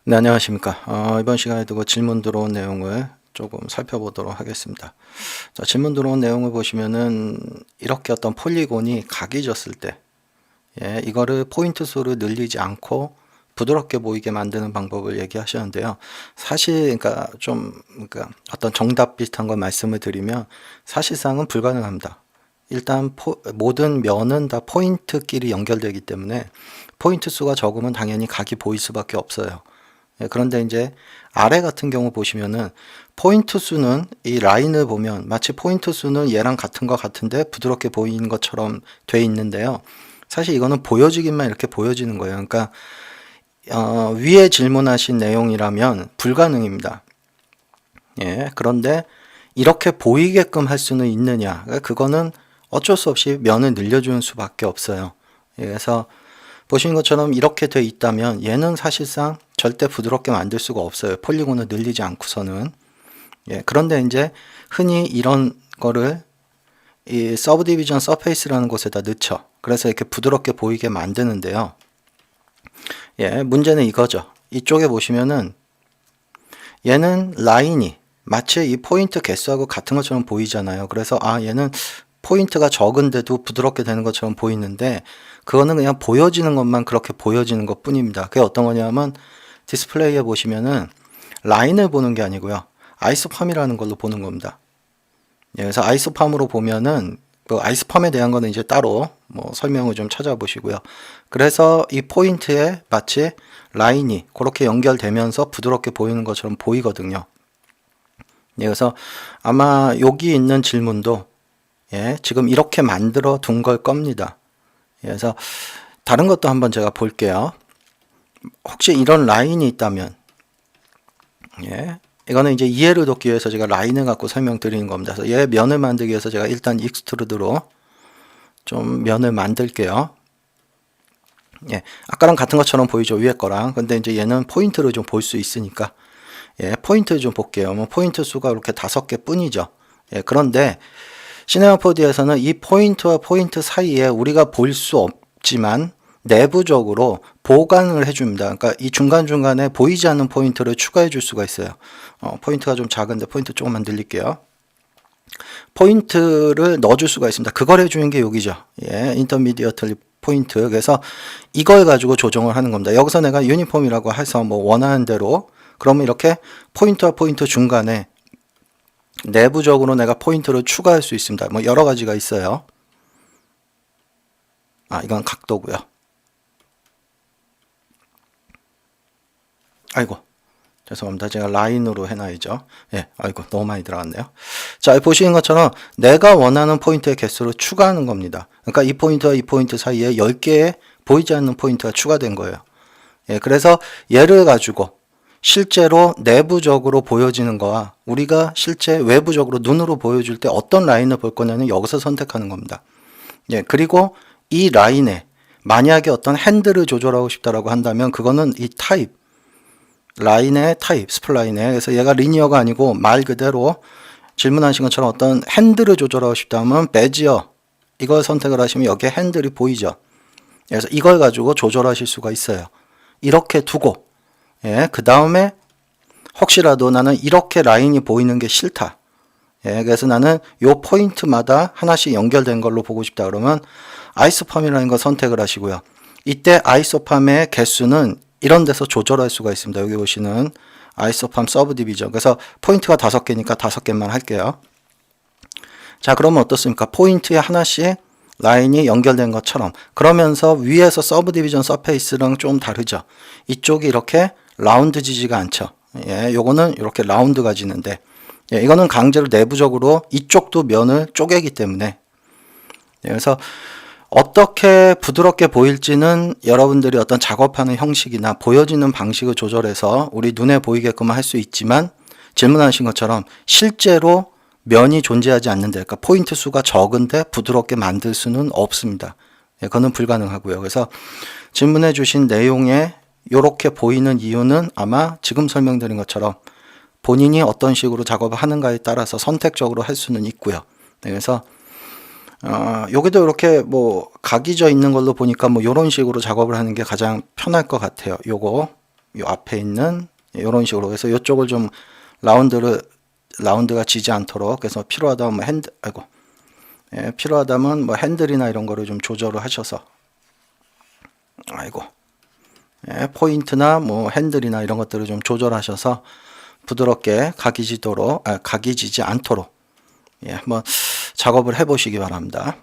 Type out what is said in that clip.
네, 안녕하십니까. 이번 시간에도 그 질문 들어온 내용을 조금 살펴보도록 하겠습니다. 자, 질문 들어온 내용을 보시면은 이렇게 어떤 폴리곤이 각이 졌을 때, 이거를 포인트 수를 늘리지 않고 부드럽게 보이게 만드는 방법을 얘기하셨는데요. 사실, 그러니까 어떤 정답 비슷한 걸 말씀을 드리면 사실상은 불가능합니다. 일단 모든 면은 다 포인트끼리 연결되기 때문에 포인트 수가 적으면 당연히 각이 보일 수밖에 없어요. 그런데 이제 아래 같은 경우 보시면은 포인트 수는 이 라인을 보면 마치 포인트 수는 얘랑 같은 것 같은데 부드럽게 보이는 것처럼 돼 있는데요. 사실 이거는 보여지기만 이렇게 보여지는 거예요. 그러니까 위에 질문하신 내용이라면 불가능입니다. 그런데 이렇게 보이게끔 할 수는 있느냐? 그거는 어쩔 수 없이 면을 늘려주는 수밖에 없어요. 그래서 보시는 것처럼 이렇게 돼 있다면 얘는 사실상 절대 부드럽게 만들 수가 없어요. 폴리곤을 늘리지 않고서는. 그런데 이제 흔히 이런 거를 이 서브디비전 서페이스라는 곳에다 넣죠. 그래서 이렇게 부드럽게 보이게 만드는데요. 문제는 이거죠. 이쪽에 보시면은 얘는 라인이 마치 이 포인트 개수하고 같은 것처럼 보이잖아요. 그래서 얘는 포인트가 적은데도 부드럽게 되는 것처럼 보이는데 그거는 그냥 보여지는 것만 그렇게 보여지는 것 뿐입니다. 그게 어떤 거냐면 디스플레이에 보시면은 라인을 보는 게 아니고요. 아이소팜이라는 걸로 보는 겁니다. 그래서 아이소팜으로 보면은 그 아이소팜에 대한 거는 이제 따로 뭐 설명을 좀 찾아보시고요. 그래서 이 포인트에 마치 라인이 그렇게 연결되면서 부드럽게 보이는 것처럼 보이거든요. 그래서 아마 여기 있는 질문도 지금 이렇게 만들어 둔 걸 겁니다. 그래서 다른 것도 한번 제가 볼게요. 혹시 이런 라인이 있다면, 이거는 이제 이해를 돕기 위해서 제가 라인을 갖고 설명드리는 겁니다. 그래서 얘 면을 만들기 위해서 제가 일단 익스트루드로 좀 면을 만들게요. 아까랑 같은 것처럼 보이죠, 위에 거랑. 근데 이제 얘는 포인트를 좀 볼 수 있으니까, 포인트 좀 볼게요. 뭐 포인트 수가 이렇게 5개 뿐이죠. 그런데 시네마 4D에서는 이 포인트와 포인트 사이에 우리가 볼 수 없지만 내부적으로 보강을 해줍니다. 그러니까 이 중간중간에 보이지 않는 포인트를 추가해 줄 수가 있어요. 포인트가 좀 작은데 포인트 조금만 늘릴게요. 포인트를 넣어줄 수가 있습니다. 그걸 해주는 게 여기죠. 인터미디어트 포인트. 그래서 이걸 가지고 조정을 하는 겁니다. 여기서 내가 유니폼이라고 해서 뭐 원하는 대로 그러면 이렇게 포인트와 포인트 중간에 내부적으로 내가 포인트를 추가할 수 있습니다. 뭐 여러 가지가 있어요. 이건 각도고요. 아이고, 죄송합니다. 제가 라인으로 해놔야죠. 아이고, 너무 많이 들어갔네요. 자, 보시는 것처럼 내가 원하는 포인트의 개수를 추가하는 겁니다. 그러니까 이 포인트와 이 포인트 사이에 10개의 보이지 않는 포인트가 추가된 거예요. 그래서 얘를 가지고 실제로 내부적으로 보여지는 거와 우리가 실제 외부적으로 눈으로 보여줄 때 어떤 라인을 볼 거냐는 여기서 선택하는 겁니다. 그리고 이 라인에 만약에 어떤 핸들을 조절하고 싶다라고 한다면 그거는 이 타입, 라인의 타입, 스플라인에 그래서 얘가 리니어가 아니고 말 그대로 질문하신 것처럼 어떤 핸들을 조절하고 싶다면 베지어 이걸 선택을 하시면 여기에 핸들이 보이죠. 그래서 이걸 가지고 조절하실 수가 있어요. 이렇게 두고 그 다음에 혹시라도 나는 이렇게 라인이 보이는 게 싫다. 그래서 나는 요 포인트마다 하나씩 연결된 걸로 보고 싶다 그러면 아이소팜이라는 거 선택을 하시고요. 이때 아이소팜의 개수는 이런 데서 조절할 수가 있습니다. 여기 보시는 아이소팜 서브 디비전. 그래서 포인트가 5개니까 5개만 할게요. 자, 그러면 어떻습니까? 포인트에 하나씩 라인이 연결된 것처럼 그러면서 위에서 서브 디비전 서페이스랑 좀 다르죠. 이쪽이 이렇게 라운드지지가 않죠. 요거는 이렇게 라운드가 지는데 이거는 강제로 내부적으로 이쪽도 면을 쪼개기 때문에 그래서 어떻게 부드럽게 보일지는 여러분들이 어떤 작업하는 형식이나 보여지는 방식을 조절해서 우리 눈에 보이게끔 할 수 있지만 질문하신 것처럼 실제로 면이 존재하지 않는데 그러니까 포인트 수가 적은데 부드럽게 만들 수는 없습니다. 그거는 불가능하고요. 그래서 질문해 주신 내용에 이렇게 보이는 이유는 아마 지금 설명드린 것처럼 본인이 어떤 식으로 작업을 하는가에 따라서 선택적으로 할 수는 있고요. 그래서 여기도 이렇게 뭐 각이 져 있는 걸로 보니까 뭐 이런 식으로 작업을 하는 게 가장 편할 것 같아요. 요거 요 앞에 있는 이런 식으로 해서 이쪽을 좀 라운드가 지지 않도록 그래서 필요하다면 뭐 필요하다면 뭐 핸들이나 이런 거를 좀 조절을 하셔서 포인트나 뭐 핸들이나 이런 것들을 좀 조절하셔서 부드럽게 각이 지지 않도록 한번 작업을 해 보시기 바랍니다.